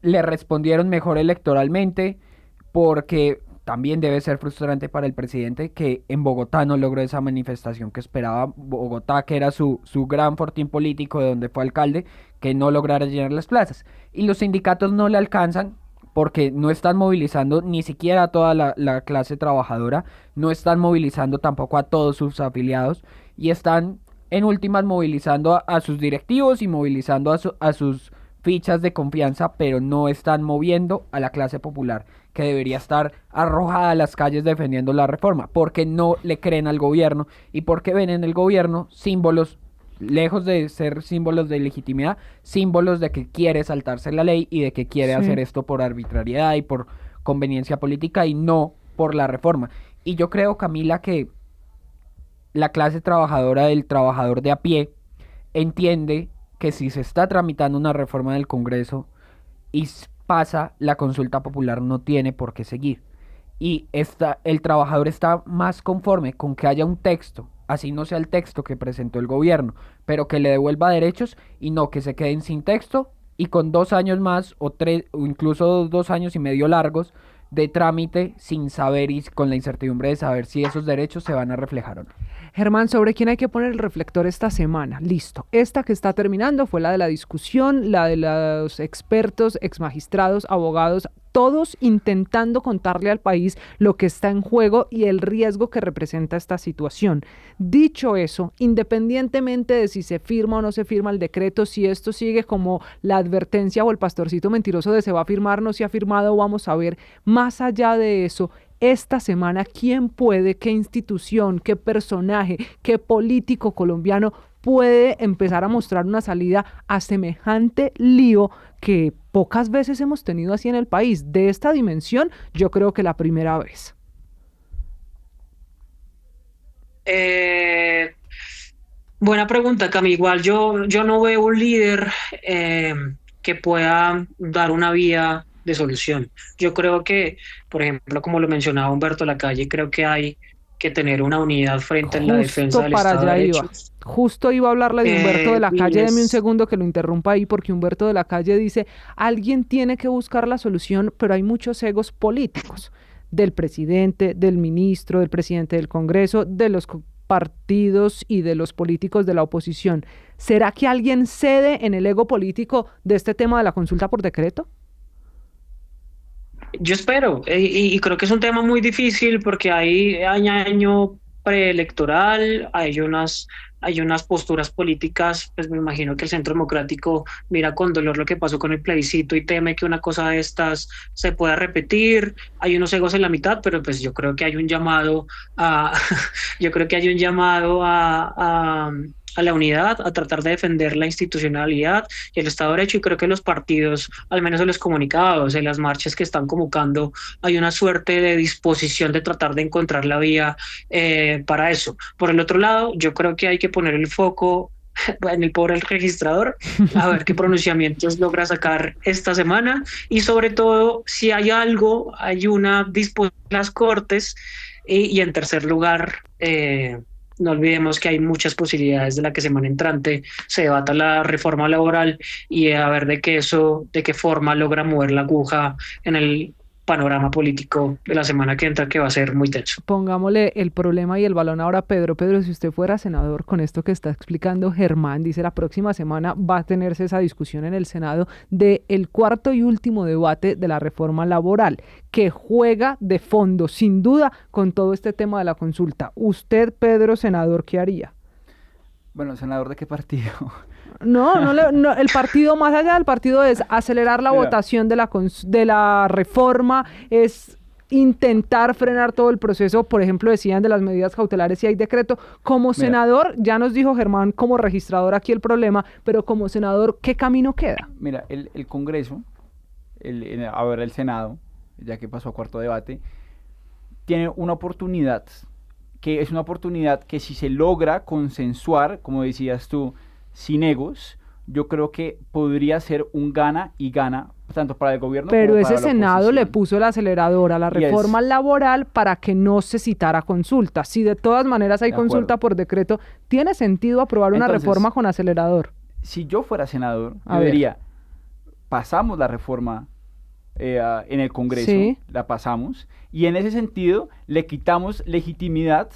le respondieron mejor electoralmente, porque también debe ser frustrante para el presidente que en Bogotá no logró esa manifestación que esperaba. Bogotá, que era su gran fortín político de donde fue alcalde, que no lograra llenar las plazas. Y los sindicatos no le alcanzan porque no están movilizando ni siquiera a toda la clase trabajadora, no están movilizando tampoco a todos sus afiliados, y están en últimas movilizando a sus directivos y movilizando a sus fichas de confianza, pero no están moviendo a la clase popular, que debería estar arrojada a las calles defendiendo la reforma, porque no le creen al gobierno y porque ven en el gobierno símbolos, lejos de ser símbolos de legitimidad, símbolos de que quiere saltarse la ley y de que quiere hacer esto por arbitrariedad y por conveniencia política y no por la reforma. Y yo creo, Camila, que la clase trabajadora, del trabajador de a pie, entiende que si se está tramitando una reforma del Congreso y pasa la consulta popular, no tiene por qué seguir. Y el trabajador está más conforme con que haya un texto, así no sea el texto que presentó el gobierno, pero que le devuelva derechos, y no que se queden sin texto y con 2 años más o 3 o incluso 2 años y medio largos de trámite sin saber y con la incertidumbre de saber si esos derechos se van a reflejar o no. Germán, ¿sobre quién hay que poner el reflector esta semana? Listo. Esta que está terminando fue la de la discusión, la de los expertos, exmagistrados, abogados, todos intentando contarle al país lo que está en juego y el riesgo que representa esta situación. Dicho eso, independientemente de si se firma o no se firma el decreto, si esto sigue como la advertencia o el pastorcito mentiroso de se va a firmar, no se ha firmado, vamos a ver, más allá de eso, esta semana, ¿quién puede, qué institución, qué personaje, qué político colombiano puede empezar a mostrar una salida a semejante lío que pocas veces hemos tenido así en el país? De esta dimensión, yo creo que la primera vez. Buena pregunta, Cami. Igual yo no veo un líder que pueda dar una vía de solución. Yo creo que, por ejemplo, como lo mencionaba Humberto Lacalle, creo que hay que tener una unidad frente a la defensa del para Estado de allá iba. Derecho. Justo iba a hablarle de Humberto de la Y Calle. Deme un es- segundo que lo interrumpa ahí, porque Humberto de la Calle dice, alguien tiene que buscar la solución, pero hay muchos egos políticos, del presidente, del ministro, del presidente del Congreso, de los partidos y de los políticos de la oposición. ¿Será que alguien cede en el ego político de este tema de la consulta por decreto? Yo espero, y creo que es un tema muy difícil porque hay año preelectoral, hay unas posturas políticas, pues me imagino que el Centro Democrático mira con dolor lo que pasó con el plebiscito y teme que una cosa de estas se pueda repetir. Hay unos egos en la mitad, pero pues yo creo que hay un llamado a, yo creo que hay un llamado a la unidad, a tratar de defender la institucionalidad y el Estado de Derecho, y creo que los partidos, al menos en los comunicados, en las marchas que están convocando, hay una suerte de disposición de tratar de encontrar la vía para eso. Por el otro lado, yo creo que hay que poner el foco en el pobre registrador, a ver qué pronunciamientos logra sacar esta semana, y sobre todo, si hay algo, hay una disposición de las Cortes, y en tercer lugar, no olvidemos que hay muchas posibilidades de la que semana entrante se debata la reforma laboral, y a ver de qué forma logra mover la aguja en el panorama político de la semana que entra, que va a ser muy tenso. Pongámosle el problema y el balón ahora a Pedro. Pedro, si usted fuera senador, con esto que está explicando Germán, dice la próxima semana va a tenerse esa discusión en el Senado de el cuarto y último debate de la reforma laboral, que juega de fondo, sin duda, con todo este tema de la consulta. Usted, Pedro, senador, ¿qué haría? Bueno, ¿senador de qué partido? No, el partido, más allá del partido, es acelerar la Mira. votación de la reforma, es intentar frenar todo el proceso. Por ejemplo, decían de las medidas cautelares si hay decreto. Como senador, ya nos dijo Germán, como registrador aquí el problema, pero como senador, ¿qué camino queda? Mira, el Congreso, el Senado, ya que pasó a cuarto debate, tiene una oportunidad, que es una oportunidad que si se logra consensuar, como decías tú, sin egos, yo creo que podría ser un gana y gana, tanto para el gobierno Pero como ese para la Senado oposición. le puso el acelerador a la reforma laboral para que no se citara consulta. Si de todas maneras hay consulta por decreto, ¿tiene sentido aprobar una reforma con acelerador? Si yo fuera senador, A yo ver. diría, pasamos la reforma en el Congreso, Sí. la pasamos, y en ese sentido le quitamos legitimidad.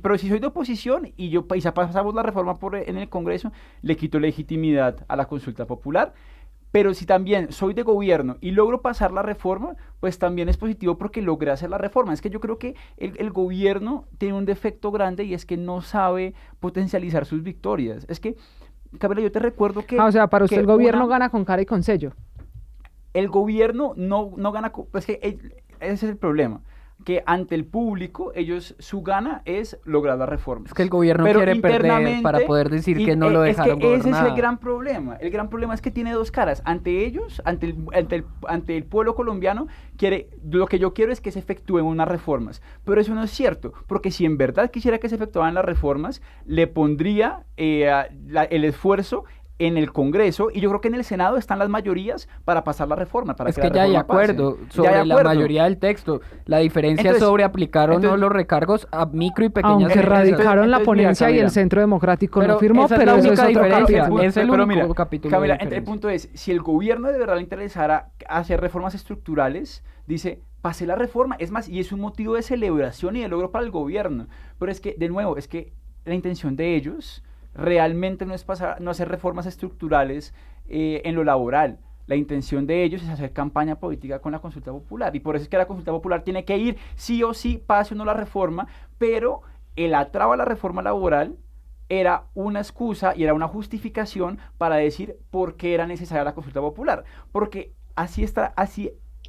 Pero si soy de oposición y pasamos la reforma en el Congreso, le quito legitimidad a la consulta popular. Pero si también soy de gobierno y logro pasar la reforma, pues también es positivo porque logré hacer la reforma. Es que yo creo que el gobierno tiene un defecto grande, y es que no sabe potencializar sus victorias. Es que, Gabriela, yo te recuerdo que... O sea, para usted que el gobierno gana con cara y con sello. El gobierno no gana... Pues que ese es el problema. Que ante el público, su gana es lograr la reforma. Es que el gobierno quiere perder para poder decir que no lo dejaron gobernar. Ese es el gran problema. El gran problema es que tiene dos caras. Ante ellos, ante el pueblo colombiano, lo que yo quiero es que se efectúen unas reformas. Pero eso no es cierto, porque si en verdad quisiera que se efectuaran las reformas, le pondría el esfuerzo en el Congreso, y yo creo que en el Senado están las mayorías para pasar la reforma. Para es que ya hay acuerdo sobre la mayoría del texto. La diferencia es sobre aplicar o no los recargos a micro y pequeñas empresas. Aunque radicaron la ponencia, mira, y el Centro Democrático no firmó, pero eso es otro capítulo. Es el único capítulo. Camila, el punto es, si el gobierno de verdad le interesara hacer reformas estructurales, dice, pasé la reforma, es más, y es un motivo de celebración y de logro para el gobierno. Pero es que, de nuevo, es que la intención de ellos realmente no es no hacer reformas estructurales en lo laboral. La intención de ellos es hacer campaña política con la consulta popular, y por eso es que la consulta popular tiene que ir sí o sí, pase o no la reforma, pero el atravo a la reforma laboral era una excusa y era una justificación para decir por qué era necesaria la consulta popular, porque así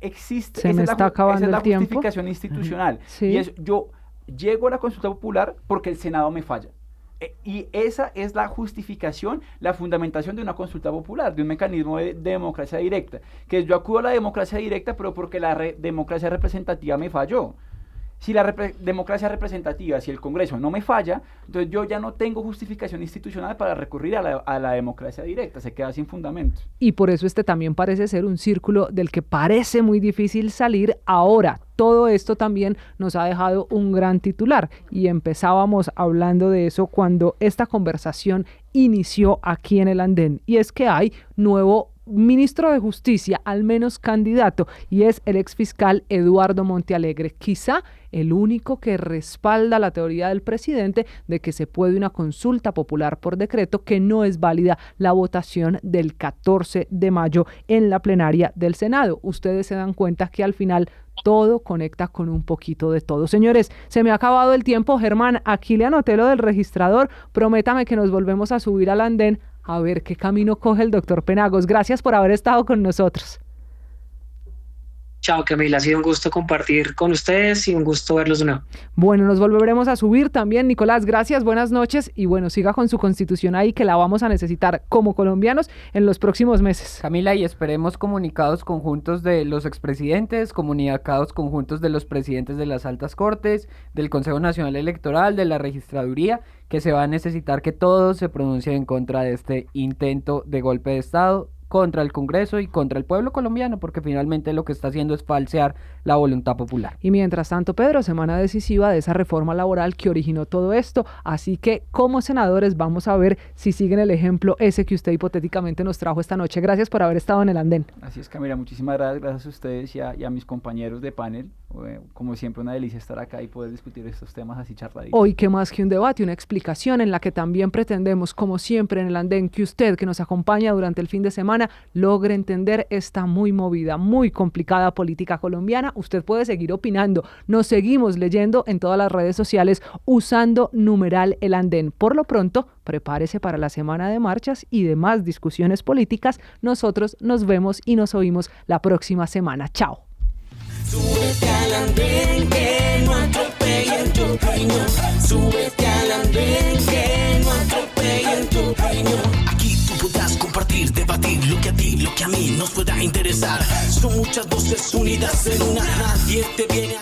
existe, Se me está acabando el tiempo. Justificación institucional. Sí. Y es, yo llego a la consulta popular porque el Senado me falla. Y esa es la justificación, la fundamentación de una consulta popular, de un mecanismo de democracia directa, que yo acudo a la democracia directa, pero porque la democracia representativa me falló. Si la democracia representativa, si el Congreso no me falla, entonces yo ya no tengo justificación institucional para recurrir a la democracia directa, se queda sin fundamentos. Y por eso este también parece ser un círculo del que parece muy difícil salir ahora. Todo esto también nos ha dejado un gran titular y empezábamos hablando de eso cuando esta conversación inició aquí en el Andén, y es que hay nuevo ministro de Justicia, al menos candidato, y es el exfiscal Eduardo Montealegre, quizá el único que respalda la teoría del presidente de que se puede una consulta popular por decreto, que no es válida la votación del 14 de mayo en la plenaria del Senado. Ustedes se dan cuenta que al final todo conecta con un poquito de todo. Señores, se me ha acabado el tiempo. Germán, aquí le anoté lo del registrador. Prométame que nos volvemos a subir al andén a ver qué camino coge el doctor Penagos. Gracias por haber estado con nosotros. Chao, Camila, ha sido un gusto compartir con ustedes y un gusto verlos de nuevo. Bueno, nos volveremos a subir también. Nicolás, gracias, buenas noches y bueno, siga con su constitución ahí, que la vamos a necesitar como colombianos en los próximos meses. Camila, y esperemos comunicados conjuntos de los expresidentes, comunicados conjuntos de los presidentes de las altas cortes, del Consejo Nacional Electoral, de la registraduría, que se va a necesitar que todos se pronuncien en contra de este intento de golpe de Estado contra el Congreso y contra el pueblo colombiano, porque finalmente lo que está haciendo es falsear la voluntad popular. Y mientras tanto, Pedro, semana decisiva de esa reforma laboral que originó todo esto, así que como senadores vamos a ver si siguen el ejemplo ese que usted hipotéticamente nos trajo esta noche. Gracias por haber estado en el andén. Así es, Camila, muchísimas gracias a ustedes y a mis compañeros de panel. Como siempre, una delicia estar acá y poder discutir estos temas así charladitos. Hoy, que más que un debate, una explicación en la que también pretendemos, como siempre en el andén, que usted que nos acompaña durante el fin de semana logre entender esta muy movida, muy complicada política colombiana. Usted puede seguir opinando. Nos seguimos leyendo en todas las redes sociales usando numeral el andén. Por lo pronto, prepárese para la semana de marchas y demás discusiones políticas. Nosotros nos vemos y nos oímos la próxima semana. Chao. Súbete al andén que no atropellen tu opinión. Súbete al andén que no atropellen tu opinión. Aquí tú podrás compartir, debatir lo que a ti, lo que a mí nos pueda interesar. Son muchas voces unidas en una. Nadie te viene a